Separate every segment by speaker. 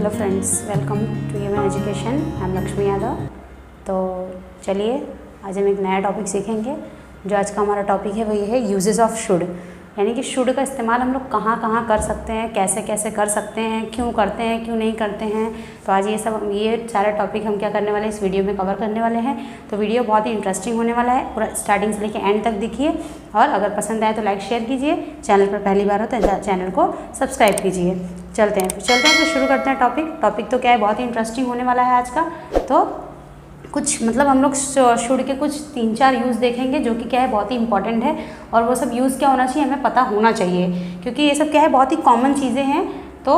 Speaker 1: Hello friends, welcome to Human Education. I am Lakshmi Yadav. तो चलिए आज हम एक नया टॉपिक सीखेंगे। जो आज का हमारा टॉपिक है वो ये है यूजेस ऑफ शुड, यानी कि शुड का इस्तेमाल हम लोग कहाँ कहाँ कर सकते हैं, कैसे कैसे कर सकते हैं, क्यों करते हैं, क्यों नहीं करते हैं। तो आज ये सारा टॉपिक हम क्या करने वाले हैं, इस वीडियो में कवर करने वाले हैं। तो वीडियो बहुत ही इंटरेस्टिंग होने वाला है, पूरा स्टार्टिंग से लेकर एंड तक देखिए। और अगर पसंद आए तो लाइक शेयर कीजिए, चैनल पर पहली बार हो तो चैनल को सब्सक्राइब कीजिए। चलते हैं तो शुरू करते हैं टॉपिक तो क्या है, बहुत ही इंटरेस्टिंग होने वाला है आज का। तो कुछ मतलब हम लोग शुड के कुछ 3-4 यूज़ देखेंगे जो कि क्या है बहुत ही इंपॉर्टेंट है। और वो सब यूज़ क्या होना चाहिए, हमें पता होना चाहिए, क्योंकि ये सब क्या है बहुत ही कॉमन चीज़ें हैं। तो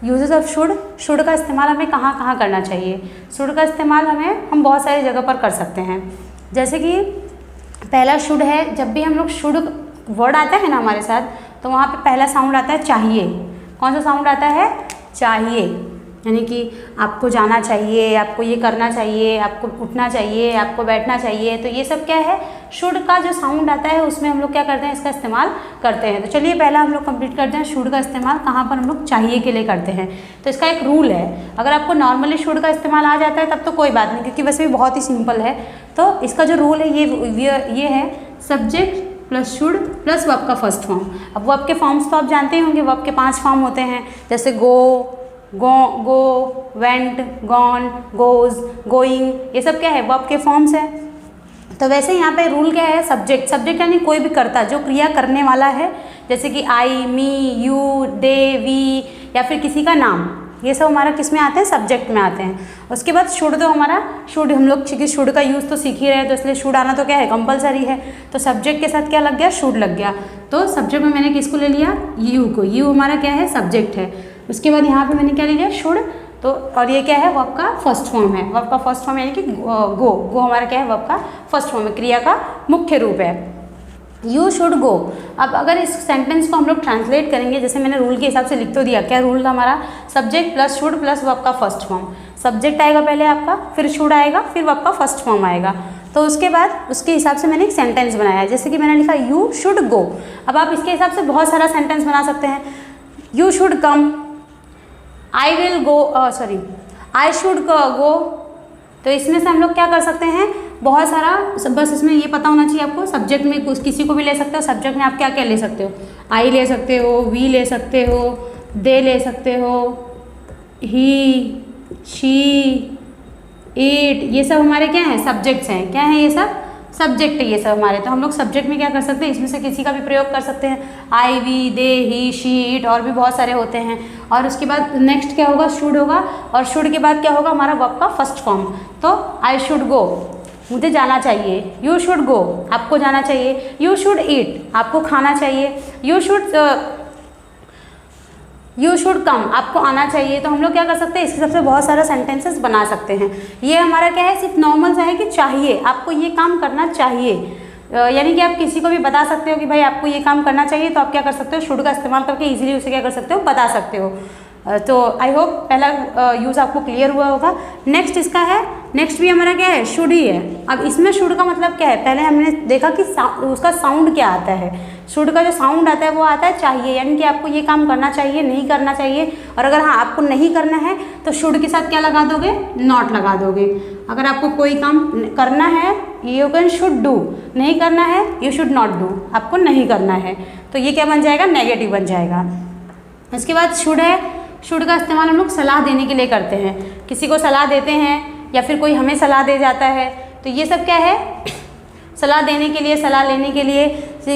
Speaker 1: यूजेस ऑफ शुड का इस्तेमाल हमें कहाँ कहाँ करना चाहिए। शुड का इस्तेमाल हम बहुत सारी जगह पर कर सकते हैं। जैसे कि पहला शुड है, जब भी हम लोग शुड वर्ड आता है ना हमारे साथ, तो वहाँ पे पहला साउंड आता है चाहिए। कौन सा साउंड आता है? चाहिए। यानी कि आपको जाना चाहिए, आपको ये करना चाहिए, आपको उठना चाहिए, आपको बैठना चाहिए। तो ये सब क्या है, शुड का जो साउंड आता है उसमें हम लोग क्या करते हैं, इसका इस्तेमाल करते हैं। तो चलिए पहला हम लोग कंप्लीट करते हैं शुड का इस्तेमाल कहाँ पर हम लोग चाहिए के लिए करते हैं। तो इसका एक रूल है, अगर आपको नॉर्मली शुड का इस्तेमाल आ जाता है तब तो कोई बात नहीं, क्योंकि वैसे भी बहुत ही सिंपल है। तो इसका जो रूल है ये है subject plus should plus verb का फर्स्ट फॉर्म। अब वर्ब के फॉर्म्स तो आप जानते ही होंगे, वर्ब के 5 फॉर्म होते हैं। जैसे गो, गो, वेंट, गॉन, गोज, गोइंग, ये सब क्या है वर्ब के फॉर्म्स है। तो वैसे यहाँ पे रूल क्या है, सब्जेक्ट यानी कोई भी कर्ता जो क्रिया करने वाला है, जैसे कि आई, मी, यू, दे, वी, या फिर किसी का नाम, ये सब हमारा किस में आते हैं, सब्जेक्ट में आते हैं। उसके बाद शुड, तो हमारा शुड हम लोग क्योंकि शुड का यूज़ तो सीख ही रहे हैं, तो इसलिए शुड आना तो क्या है कंपलसरी है। तो सब्जेक्ट के साथ क्या लग गया, शुड लग गया। तो सब्जेक्ट में मैंने किसको ले लिया, यू को। यू हमारा क्या है, सब्जेक्ट है। उसके बाद यहाँ पे मैंने क्या ले लिया, शुड। तो और ये क्या है, वर्ब का फर्स्ट फॉर्म है। वर्ब का फर्स्ट फॉर्म यानी कि गो हमारा क्या है, वर्ब का फर्स्ट फॉर्म है, क्रिया का मुख्य रूप है। You should go. अब अगर इस सेंटेंस को हम लोग ट्रांसलेट करेंगे, जैसे मैंने रूल के हिसाब से लिख तो दिया, क्या रूल था हमारा, subject plus should plus verb का फर्स्ट फॉर्म। सब्जेक्ट आएगा पहले आपका, फिर शुड आएगा, फिर वर्ब का फर्स्ट फॉर्म आएगा। तो उसके बाद उसके हिसाब से मैंने एक सेंटेंस बनाया, जैसे कि मैंने लिखा यू शुड गो। अब आप इसके हिसाब से बहुत सारा सेंटेंस बना सकते हैं। You should come, I will go, I should go. तो इसमें से हम लोग क्या कर सकते हैं, बहुत सारा, बस इसमें ये पता होना चाहिए आपको, सब्जेक्ट में कुछ किसी को भी ले सकते हो। सब्जेक्ट में आप क्या क्या ले सकते हो, आई ले सकते हो, वी ले सकते हो, दे ले सकते हो, ही, शी, इट, ये सब हमारे क्या हैं, सब्जेक्ट्स हैं। क्या है ये सब, सब्जेक्ट है ये सब हमारे। तो हम लोग सब्जेक्ट में क्या कर सकते हैं, इसमें से किसी का भी प्रयोग कर सकते हैं। I, we, they, he, she, it, और भी बहुत सारे होते हैं। और उसके बाद नेक्स्ट क्या होगा, शुड होगा। और शुड के बाद क्या होगा, हमारा वर्ब का फर्स्ट फॉर्म। तो आई शुड गो, मुझे जाना चाहिए। यू शुड गो, आपको जाना चाहिए। यू शुड ईट, आपको खाना चाहिए। यू शुड कम, आपको आना चाहिए। तो हम लोग क्या कर सकते हैं, इसके सबसे बहुत सारा सेंटेंसेस बना सकते हैं। ये हमारा क्या है, सिर्फ नॉर्मल सा है कि चाहिए, आपको ये काम करना चाहिए। यानी कि आप किसी को भी बता सकते हो कि भाई आपको ये काम करना चाहिए, तो आप क्या कर सकते हो, शुड का इस्तेमाल करके इजीली उसे क्या कर सकते हो, बता सकते हो। तो आई होप पहला यूज़ आपको क्लियर हुआ होगा। नेक्स्ट इसका है, नेक्स्ट भी हमारा क्या है, शुड ही है। अब इसमें शुड का मतलब क्या है, पहले हमने देखा कि उसका साउंड क्या आता है। शुड का जो साउंड आता है वो आता है चाहिए, यानी कि आपको ये काम करना चाहिए, नहीं करना चाहिए। और अगर हाँ आपको नहीं करना है तो शुड के साथ क्या लगा दोगे, नॉट लगा दोगे। अगर आपको कोई काम करना है, यू कैन शुड डू, नहीं करना है यू शुड नॉट डू, आपको नहीं करना है। तो ये क्या बन जाएगा, नेगेटिव बन जाएगा। इसके बाद शुड है, शुड का इस्तेमाल हम लोग सलाह देने के लिए करते हैं। किसी को सलाह देते हैं या फिर कोई हमें सलाह दे जाता है, तो ये सब क्या है, सलाह देने के लिए, सलाह लेने के लिए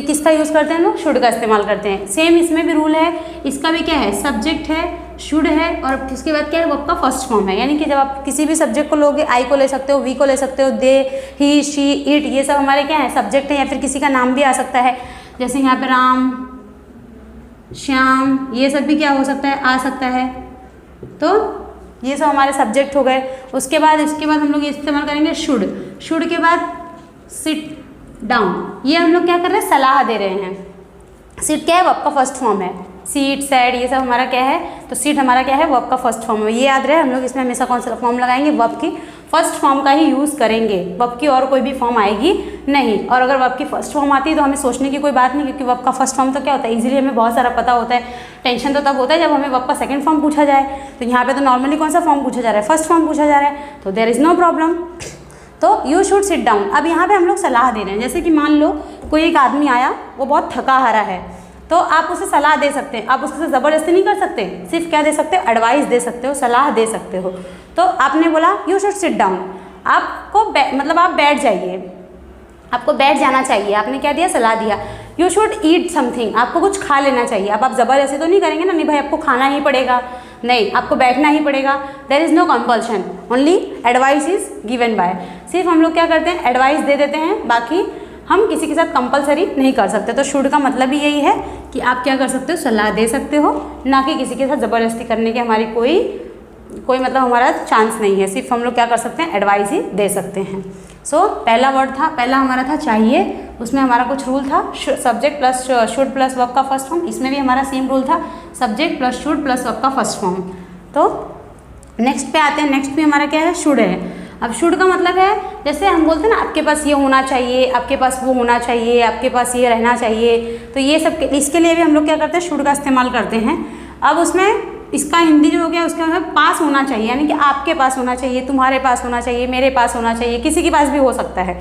Speaker 1: किसका यूज़ करते हैं लोग, शुड का इस्तेमाल करते हैं। सेम इसमें भी रूल है, इसका भी क्या है, सब्जेक्ट है, शुड है, और इसके बाद क्या है, वर्ब का फर्स्ट फॉर्म है। यानी कि जब आप किसी भी सब्जेक्ट को लोगे, आई को ले सकते हो, वी को ले सकते हो, दे, ही, शी, इट, ये सब हमारे क्या है, सब्जेक्ट है। या फिर किसी का नाम भी आ सकता है, जैसे यहाँ पे राम, श्याम, ये सब भी क्या हो सकता है, आ सकता है। तो ये सब हमारे सब्जेक्ट हो गए। इसके बाद हम लोग ये इस्तेमाल करेंगे शुड। शुड के बाद सिट डाउन, ये हम लोग क्या कर रहे हैं, सलाह दे रहे हैं। सिट क्या है, वर्ब का फर्स्ट फॉर्म है। सीट, सेड, ये सब हमारा क्या है, तो सीट हमारा क्या है, वर्ब का फर्स्ट फॉर्म है। ये याद रहे, हम लोग इसमें हमेशा कौन सा फॉर्म लगाएंगे, वर्ब की फर्स्ट फॉर्म का ही यूज़ करेंगे, वर्ब की और कोई भी फॉर्म आएगी नहीं। और अगर वर्ब की फर्स्ट फॉर्म आती है तो हमें सोचने की कोई बात नहीं, क्योंकि वर्ब का फर्स्ट फॉर्म तो क्या होता है, इजीली हमें बहुत सारा पता होता है। टेंशन तो तब होता है जब हमें वर्ब का सेकंड फॉर्म पूछा जाए। तो यहाँ पे तो नॉर्मली कौन सा फॉर्म पूछा जा रहा है, फर्स्ट फॉर्म पूछा जा रहा है, तो देयर इज़ नो प्रॉब्लम। तो यू शुड सिट डाउन। अब यहाँ पे हम लोग सलाह दे रहे हैं, जैसे कि मान लो कोई एक आदमी आया, वो बहुत थका हारा है, तो आप उसे सलाह दे सकते हैं। आप उसके साथ ज़बरदस्ती नहीं कर सकते, सिर्फ क्या दे सकते हो, एडवाइस दे सकते हो, सलाह दे सकते हो। तो आपने बोला यू शुड सिट डाउन, आपको मतलब आप बैठ जाइए, आपको बैठ जाना चाहिए। आपने क्या दिया, सलाह दिया। यू शुड ईट समथिंग, आपको कुछ खा लेना चाहिए। अब आप ज़बरदस्ती तो नहीं करेंगे ना, नहीं भाई आपको खाना ही पड़ेगा, नहीं आपको बैठना ही पड़ेगा। There is no compulsion, only advice is given by. सिर्फ हम लोग क्या करते हैं, एडवाइस दे देते हैं, बाकी हम किसी के साथ कंपलसरी नहीं कर सकते। तो शुड का मतलब ही यही है कि आप क्या कर सकते हो, सलाह दे सकते हो, ना कि किसी के साथ ज़बरदस्ती करने की हमारी कोई मतलब हमारा चांस नहीं है। सिर्फ हम लोग क्या कर सकते हैं, एडवाइस ही दे सकते हैं। सो पहला वर्ड था, पहला हमारा था चाहिए, उसमें हमारा कुछ रूल था, subject plus should plus verb का फर्स्ट फॉर्म। इसमें भी हमारा सेम रूल था, subject plus should plus verb का फर्स्ट फॉर्म। तो नेक्स्ट पे आते हैं, नेक्स्ट भी हमारा क्या है, शुड है। अब शुड का मतलब है, जैसे हम बोलते हैं ना, आपके पास ये होना चाहिए, आपके पास वो होना चाहिए, आपके पास ये रहना चाहिए, तो ये सब इसके लिए भी हम लोग क्या करते हैं, शुड का इस्तेमाल करते हैं। अब उसमें इसका हिंदी जो हो गया, उसका मतलब पास होना चाहिए, यानी कि आपके पास होना चाहिए, तुम्हारे पास होना चाहिए, मेरे पास होना चाहिए, किसी के पास भी हो सकता है।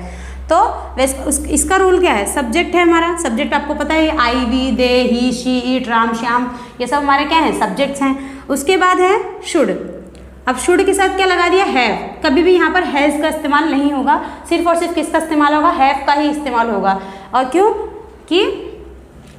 Speaker 1: तो वैसे इसका रूल क्या है, सब्जेक्ट है हमारा, सब्जेक्ट आपको पता है, I we they he she it Ram Shyam, ये सब हमारे क्या हैं, सब्जेक्ट्स हैं। उसके बाद है शुड। अब शुड के साथ क्या लगा दिया, हैव। कभी भी यहाँ पर हैज़ का इस्तेमाल नहीं होगा, सिर्फ और सिर्फ किसका इस्तेमाल होगा, हैव का ही इस्तेमाल होगा। और क्यों कि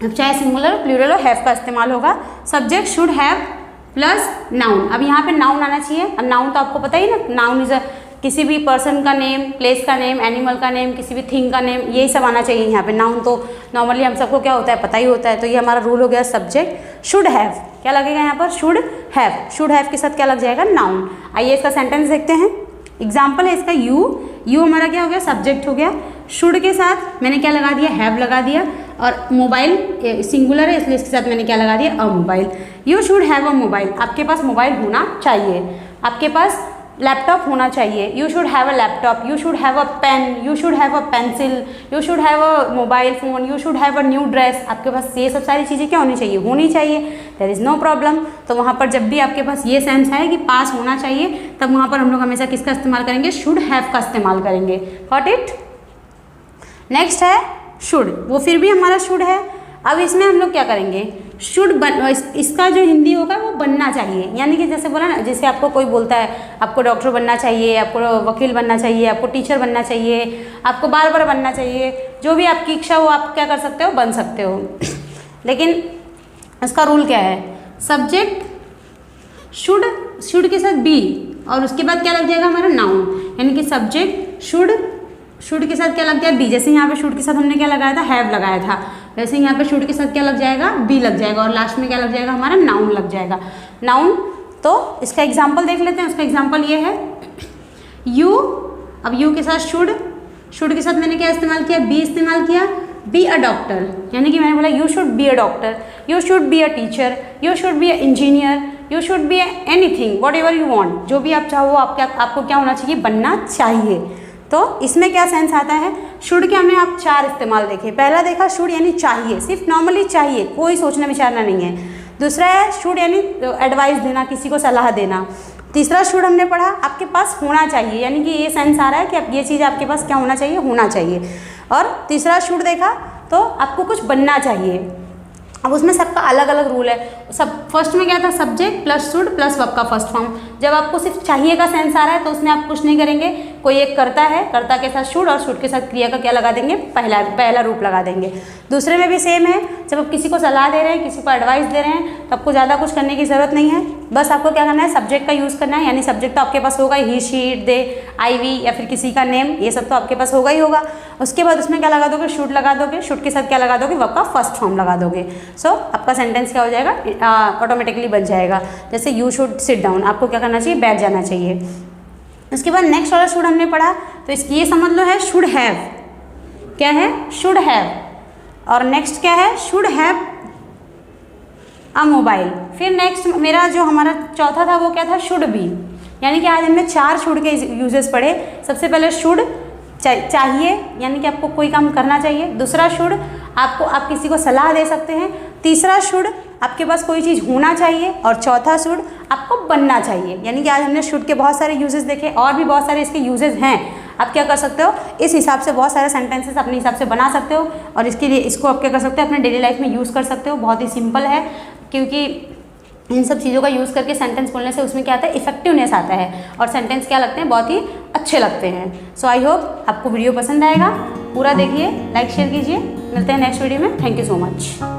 Speaker 1: चाहे सिंगुलर प्लूरल हो, हैव का इस्तेमाल होगा। Subject should have plus noun. अब यहाँ पे नाउन आना चाहिए। अब नाउन तो आपको पता ही ना, नाउन इज किसी भी पर्सन का नेम, प्लेस का नेम, एनिमल का नेम, किसी भी थिंग का नेम, यही सब आना चाहिए यहाँ पे। नाउन तो नॉर्मली हम सबको क्या होता है, पता ही होता है। तो ये हमारा रूल हो गया, सब्जेक्ट शुड हैव। क्या लगेगा यहाँ पर, शुड हैव। शुड हैव के साथ क्या लग जाएगा, नाउन। आइए इसका सेंटेंस देखते हैं। एग्जाम्पल है इसका, यू हमारा क्या हो गया, सब्जेक्ट हो गया। शुड के साथ मैंने क्या लगा दिया, हैव लगा दिया। और मोबाइल सिंगुलर है, इसलिए इसके साथ मैंने क्या लगा दिया, अ mobile. You should have a mobile, आपके पास मोबाइल होना चाहिए। आपके पास लैपटॉप होना चाहिए, you should have a laptop. You should have a pen, you should have a pencil, you should have a mobile phone, you should have a new dress. आपके पास ये सब सारी चीज़ें क्या होनी चाहिए, होनी चाहिए। There is no problem. तो वहाँ पर जब भी आपके पास ये सेंस है कि पास होना चाहिए, तब वहाँ पर हम लोग हमेशा किसका इस्तेमाल करेंगे, शुड हैव का इस्तेमाल करेंगे। Got it. नेक्स्ट है शुड, वो फिर भी हमारा शुड है। अब इसमें हम लोग क्या करेंगे, शुड इसका जो हिंदी होगा वो बनना चाहिए। यानी कि जैसे बोला ना, जैसे आपको कोई बोलता है आपको डॉक्टर बनना चाहिए, आपको वकील बनना चाहिए, आपको टीचर बनना चाहिए, आपको बार्बर बनना चाहिए, जो भी आपकी इच्छा हो आप क्या कर सकते हो, बन सकते हो। लेकिन इसका रूल क्या है, सब्जेक्ट शुड के साथ बी, और उसके बाद क्या लग जाएगा हमारा, नाउन। यानी कि सब्जेक्ट शुड के साथ क्या लग जाएगा, बी। जैसे यहाँ पे शुड के साथ हमने क्या लगाया था, हैव लगाया था, वैसे यहाँ पे शुड के साथ क्या लग जाएगा, बी लग जाएगा। और लास्ट में क्या लग जाएगा हमारा, नाउन लग जाएगा, नाउन। तो इसका एग्जाम्पल देख लेते हैं। उसका एग्जाम्पल ये है, यू। अब यू के साथ शुड के साथ मैंने क्या इस्तेमाल किया, बी इस्तेमाल किया। बी अ डॉक्टर, यानी कि मैंने बोला you should be a doctor, you should be a teacher, you should be a engineer, you should be anything, what ever you want. जो भी आप चाहो आपको क्या होना चाहिए, बनना चाहिए। तो इसमें क्या सेंस आता है, शुड के हमने आप 4 इस्तेमाल देखे। पहला देखा शुड यानी चाहिए, सिर्फ नॉर्मली चाहिए, कोई सोचना विचारना नहीं है। दूसरा है शुड यानी एडवाइस देना, किसी को सलाह देना। तीसरा शुड हमने पढ़ा आपके पास होना चाहिए, यानी कि ये सेंस आ रहा है कि अब ये चीज़ आपके पास क्या होना चाहिए, होना चाहिए। और तीसरा शुड देखा तो आपको कुछ बनना चाहिए। अब उसमें सबका अलग अलग रूल है। सब फर्स्ट में क्या था, subject plus should plus verb का फर्स्ट फॉर्म। जब आपको सिर्फ चाहिए का सेंस आ रहा है तो उसमें आप कुछ नहीं करेंगे, कोई एक करता है, कर्ता के साथ शुड और शुड के साथ क्रिया का क्या लगा देंगे, पहला रूप लगा देंगे। दूसरे में भी सेम है, जब आप किसी को सलाह दे रहे हैं, किसी को एडवाइस दे रहे हैं, तो आपको ज़्यादा कुछ करने की ज़रूरत नहीं है। बस आपको क्या करना है, सब्जेक्ट का यूज़ करना है। यानी सब्जेक्ट तो आपके पास होगा he, she it they, I we, या फिर किसी का नेम, ये सब तो आपके पास होगा ही होगा। उसके बाद उसमें क्या लगा दोगे, शुड लगा दोगे। शुड के साथ क्या लगा दोगे, वर्ब का फर्स्ट फॉर्म लगा दोगे। सो आपका सेंटेंस क्या हो जाएगा, ऑटोमेटिकली बन जाएगा। जैसे यू शुड सिट डाउन, आपको क्या करना चाहिए, बैठ जाना चाहिए। उसके बाद नेक्स्ट वाला शुड हमने पढ़ा, तो इसकी ये समझ लो है शुड हैव। क्या है, शुड हैव। और नेक्स्ट क्या है, शुड हैव अ मोबाइल। फिर नेक्स्ट मेरा जो हमारा चौथा था वो क्या था, शुड बी। यानी कि आज हमने 4 शुड के यूजेस पढ़े। सबसे पहले शुड चाहिए, यानी कि आपको कोई काम करना चाहिए। दूसरा शुड आप किसी को सलाह दे सकते हैं। तीसरा शुड आपके पास कोई चीज़ होना चाहिए। और चौथा शुड आपको बनना चाहिए। यानी कि आज हमने शुड के बहुत सारे यूजेस देखे, और भी बहुत सारे इसके यूजेस हैं। आप क्या कर सकते हो, इस हिसाब से बहुत सारे सेंटेंसेस अपने हिसाब से बना सकते हो, और इसके लिए इसको आप क्या कर सकते हो, अपने डेली लाइफ में यूज़ कर सकते हो। बहुत ही सिंपल है, क्योंकि इन सब चीज़ों का यूज़ करके सेंटेंस बोलने से उसमें क्या आता है, इफेक्टिवनेस आता है, और सेंटेंस क्या लगते हैं, बहुत ही अच्छे लगते हैं। सो आई होप आपको वीडियो पसंद आएगा। पूरा देखिए, लाइक शेयर कीजिए। मिलते हैं नेक्स्ट वीडियो में। Thank you so much.